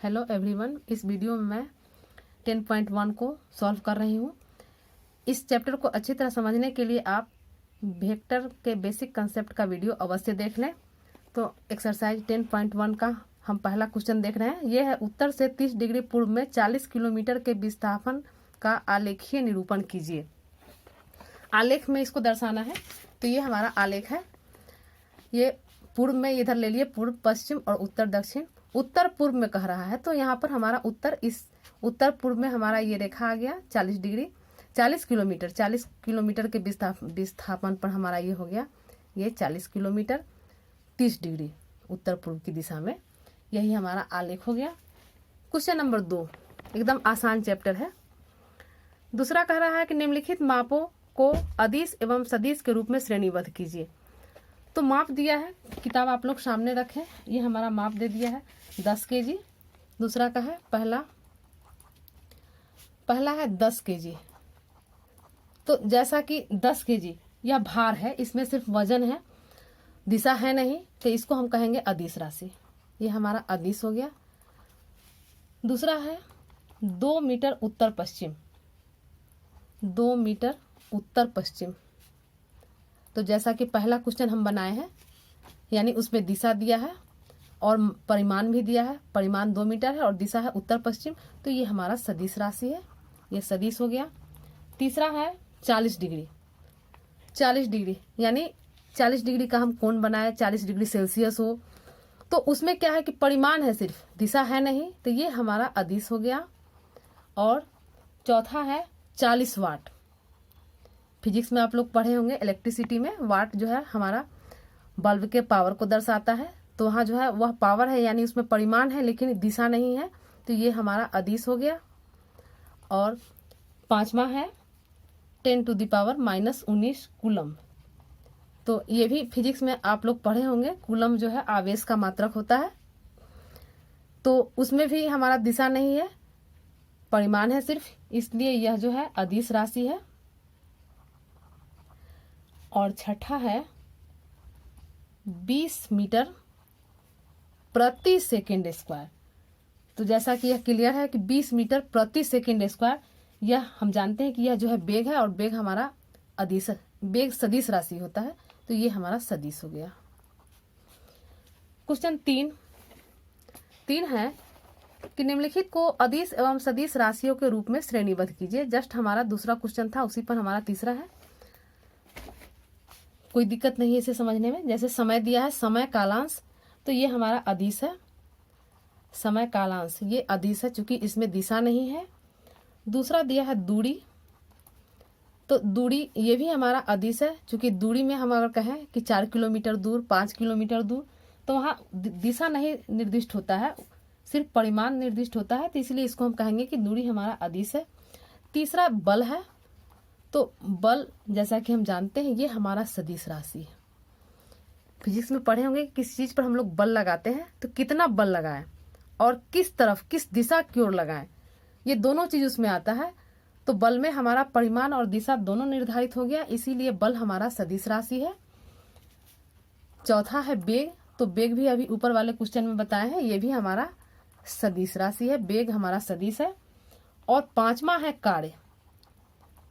Hello everyone, इस video में मैं 10.1 को सॉल्व कर रही हूँ। इस चैप्टर को अच्छी तरह समझने के लिए आप वेक्टर के बेसिक कंसेप्ट का वीडियो अवश्य देख लें। तो एक्सरसाइज 10.1 का हम पहला क्वेश्चन देख रहे हैं। यह है, उत्तर से 30 डिग्री पूर्व में 40 किलोमीटर के विस्थापन का आलेखीय निरूपण कीजिए। आलेख में इसको दर्शाना है, तो ये हमारा आलेख है। ये पूर्व में इधर ले लिए, पूर्व पश्चिम और उत्तर दक्षिण। उत्तर पूर्व में कह रहा है, तो यहाँ पर हमारा उत्तर, इस उत्तर पूर्व में हमारा ये रेखा आ गया 40 डिग्री, 40 किलोमीटर के विस्थापन पर हमारा ये हो गया, ये 40 किलोमीटर 30 डिग्री उत्तर पूर्व की दिशा में। यही हमारा आलेख हो गया। क्वेश्चन नंबर 2 एकदम आसान चैप्टर है। दूसरा कह रहा है कि निम्नलिखित मापों को अदिश एवं सदिश के रूप में श्रेणीबद्ध कीजिए। तो माप दिया है, किताब आप लोग सामने रखें। ये हमारा माप दे दिया है 10 kg। दूसरा का है पहला है 10 kg। तो जैसा कि 10 kg यह भार है, इसमें सिर्फ वजन है, दिशा है नहीं, तो इसको हम कहेंगे अदिश राशि। ये हमारा अदिश हो गया। दूसरा है 2 मीटर उत्तर पश्चिम, 2 मीटर उत्तर पश्चिम। तो जैसा कि पहला क्वेश्चन हम बनाए हैं, यानी उसमें दिशा दिया है और परिमाण भी दिया है। परिमाण 2 मीटर है और दिशा है उत्तर पश्चिम, तो ये हमारा सदिश राशि है, ये सदिश हो गया। तीसरा है 40 डिग्री, 40 डिग्री यानी 40 डिग्री का हम कोण बनाए, 40 डिग्री सेल्सियस हो, तो उसमें क्या है कि परिमाण है सिर्फ, दिशा है नहीं, तो ये हमारा अदिश हो गया। और चौथा है 40 वाट। फिजिक्स में आप लोग पढ़े होंगे, इलेक्ट्रिसिटी में वाट जो है हमारा बल्ब के पावर को दर्शाता है, तो वहाँ जो है वह पावर है, यानी उसमें परिमाण है लेकिन दिशा नहीं है, तो ये हमारा अदिश हो गया। और पांचवा है 10⁻⁻19 कूलम। तो ये भी फिजिक्स में आप लोग पढ़े होंगे, कूलम जो है आवेश का मात्रक होता है, तो उसमें भी हमारा दिशा नहीं है, परिमाण है सिर्फ, इसलिए यह जो है अदिश राशि है। और छठा है 20 मीटर प्रति सेकेंड स्क्वायर। तो जैसा कि यह क्लियर है कि 20 मीटर प्रति सेकेंड स्क्वायर, यह हम जानते हैं कि यह जो है बेग है, और बेग हमारा अदिश, बेग सदिश राशि होता है, तो ये हमारा सदिश हो गया। क्वेश्चन 3 है कि निम्नलिखित को अदिश एवं सदिश राशियों के रूप में श्रेणीबद्ध कीजिए। जस्ट हमारा दूसरा क्वेश्चन था, उसी पर हमारा तीसरा है। कोई दिक्कत नहीं है इसे समझने में। जैसे समय दिया है, समय कालांश, तो ये हमारा अदिश है, समय कालांश ये अदिश है, चूंकि इसमें दिशा नहीं है। दूसरा दिया है दूरी, तो दूरी ये भी हमारा अदिश है, चूंकि दूरी में हम अगर कहें कि 4 किलोमीटर दूर, 5 किलोमीटर दूर, तो वहाँ दिशा नहीं निर्दिष्ट होता है, सिर्फ परिमाण निर्दिष्ट होता है, तो इसलिए इसको हम कहेंगे कि दूरी हमारा अदिश है। तीसरा बल है, तो बल जैसा कि हम जानते हैं ये हमारा सदिश राशि है। फिजिक्स में पढ़े होंगे कि किसी चीज पर हम लोग बल लगाते हैं तो कितना बल लगाएं और किस तरफ, किस दिशा की ओर लगाएं, ये दोनों चीज उसमें आता है। तो बल में हमारा परिमाण और दिशा दोनों निर्धारित हो गया, इसीलिए बल हमारा सदिश राशि है। चौथा है बेग, तो बेग भी अभी ऊपर वाले क्वेश्चन में बताए हैं, ये भी हमारा सदिश राशि है, बेग हमारा सदिश है। और पांचवा है कार्य।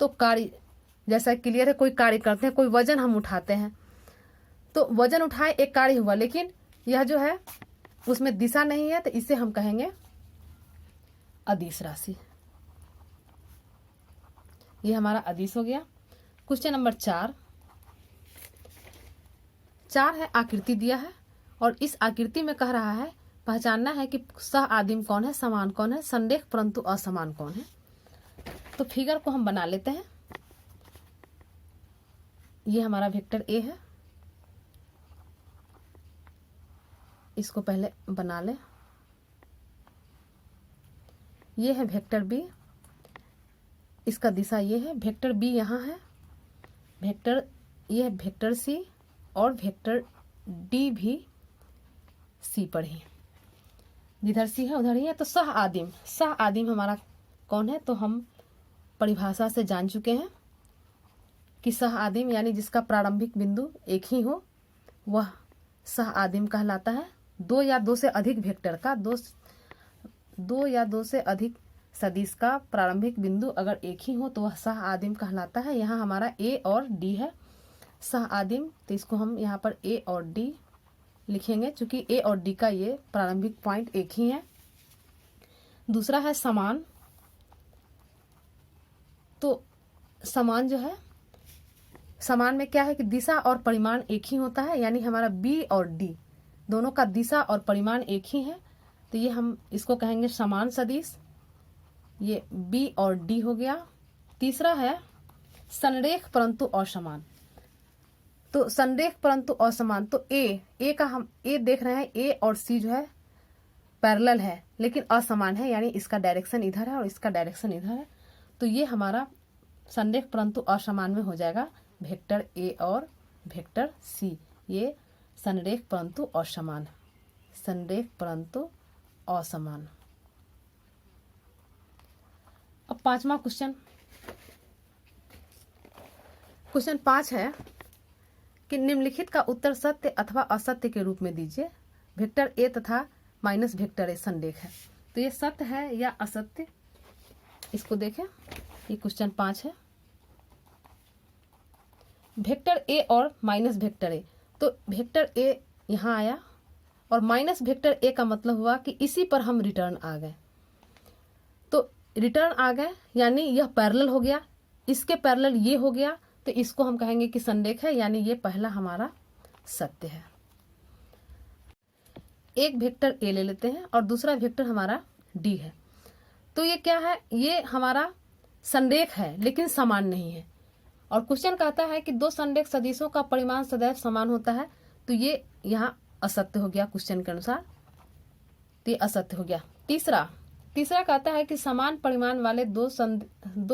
तो कार्य जैसा क्लियर है, कोई कार्य करते हैं, कोई वजन हम उठाते हैं, तो वजन उठाए एक कार्य हुआ, लेकिन यह जो है उसमें दिशा नहीं है, तो इसे हम कहेंगे अदिश राशि। ये हमारा अदिश हो गया। क्वेश्चन नंबर 4 है, आकृति दिया है और इस आकृति में कह रहा है पहचानना है कि सह आदिम कौन है, समान कौन है, संरेख परंतु असमान कौन है। तो फिगर को हम बना लेते हैं। ये हमारा वेक्टर ए है, इसको पहले बना ले। ये है वेक्टर बी, इसका दिशा ये है, वेक्टर बी यहाँ है, वेक्टर ये है वेक्टर सी, और वेक्टर डी भी सी पर ही, जिधर सी है उधर ही है। तो सह आदिम हमारा कौन है, तो हम परिभाषा से जान चुके हैं कि सह आदिम यानी जिसका प्रारंभिक बिंदु एक ही हो, वह सह आदिम कहलाता है। 2 या 2 से अधिक वेक्टर का, 2 दो या दो से अधिक सदिश का प्रारंभिक बिंदु अगर एक ही हो तो वह सह आदिम कहलाता है। यहाँ हमारा ए और डी है सह आदिम, तो इसको हम यहाँ पर ए और डी लिखेंगे क्योंकि ए और डी का ये प्रारंभिक पॉइंट एक ही है। दूसरा है समान, तो समान जो है, समान में क्या है कि दिशा और परिमाण एक ही होता है, यानी हमारा बी और डी दोनों का दिशा और परिमाण एक ही है, तो ये हम इसको कहेंगे समान सदिश। ये बी और डी हो गया। तीसरा है संरेख परंतु असमान, तो संरेख परंतु असमान, तो ए का हम ए देख रहे हैं, ए और सी जो है पैरेलल है लेकिन असमान है, यानी इसका डायरेक्शन इधर है और इसका डायरेक्शन इधर है, तो ये हमारा संरेख परंतु असमान में हो जाएगा वेक्टर ए और वेक्टर सी। ये संरेख परंतु असमान, संरेख परंतु असमान। अब पांचवा क्वेश्चन, क्वेश्चन 5 है कि निम्नलिखित का उत्तर सत्य अथवा असत्य के रूप में दीजिए। वेक्टर ए तथा माइनस वेक्टर ए संरेख है, तो ये सत्य है या असत्य, इसको देखें। ये क्वेश्चन 5 है। वेक्टर ए और माइनस वेक्टर ए, तो वेक्टर ए यहाँ आया और माइनस वेक्टर ए का मतलब हुआ कि इसी पर हम रिटर्न आ गए, तो रिटर्न आ गए यानी यह पैरेलल हो गया, इसके पैरेलल ये हो गया, तो इसको हम कहेंगे कि संरेख है, यानी ये पहला हमारा सत्य है। एक वेक्टर ए ले लेते हैं और दूसरा वेक्टर हमारा डी है, तो ये क्या है, ये हमारा संरेख है लेकिन समान नहीं है। और क्वेश्चन कहता है कि दो संरेख सदिशों का परिमाण सदैव समान होता है, तो ये यहाँ असत्य हो गया क्वेश्चन के अनुसार, तो ये असत्य हो गया। तीसरा कहता है कि समान परिमाण वाले दो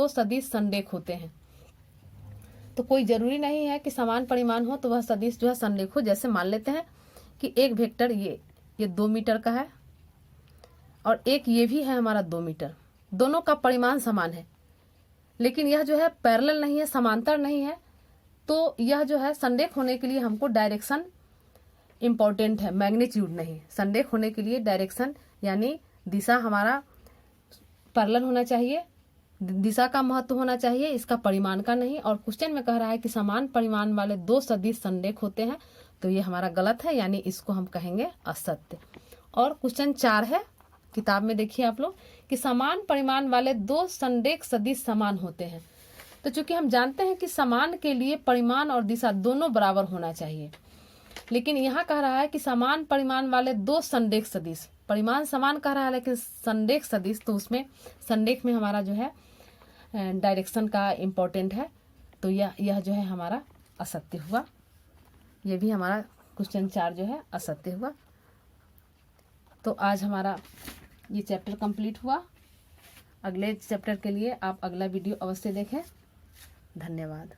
सदिश संरेख होते हैं, तो कोई जरूरी नहीं है कि समान परिमाण हो तो वह सदिश जो है संरेख हो। जैसे मान लेते हैं कि एक वेक्टर ये 2 मीटर का है और एक ये भी है हमारा 2 मीटर, दोनों का परिमाण समान है लेकिन यह जो है पैरेलल नहीं है, समांतर नहीं है, तो यह जो है संरेख होने के लिए हमको डायरेक्शन इंपॉर्टेंट है, मैग्नीट्यूड नहीं। संरेख होने के लिए डायरेक्शन यानी दिशा हमारा पैरेलल होना चाहिए, दिशा का महत्व होना चाहिए, इसका परिमाण का नहीं। और क्वेश्चन में कह रहा है कि समान परिमाण वाले दो सदिश संरेख होते हैं, तो ये हमारा गलत है, यानी इसको हम कहेंगे असत्य। और क्वेश्चन 4 है, किताब में देखिए आप लोग कि समान परिमाण वाले दो संरेख सदिश समान होते हैं, तो चूंकि हम जानते हैं कि समान के लिए परिमाण और दिशा दोनों बराबर होना चाहिए, लेकिन यहाँ कह रहा है कि समान परिमाण वाले दो संरेख सदिश, परिमाण समान कह रहा है लेकिन संरेख सदिश, तो उसमें संरेख में हमारा जो है डायरेक्शन का इम्पोर्टेंट है, तो यह जो है हमारा असत्य हुआ। ये भी हमारा क्वेश्चन 4 जो है असत्य हुआ। तो आज हमारा ये चैप्टर कंप्लीट हुआ। अगले चैप्टर के लिए आप अगला वीडियो अवश्य देखें। धन्यवाद।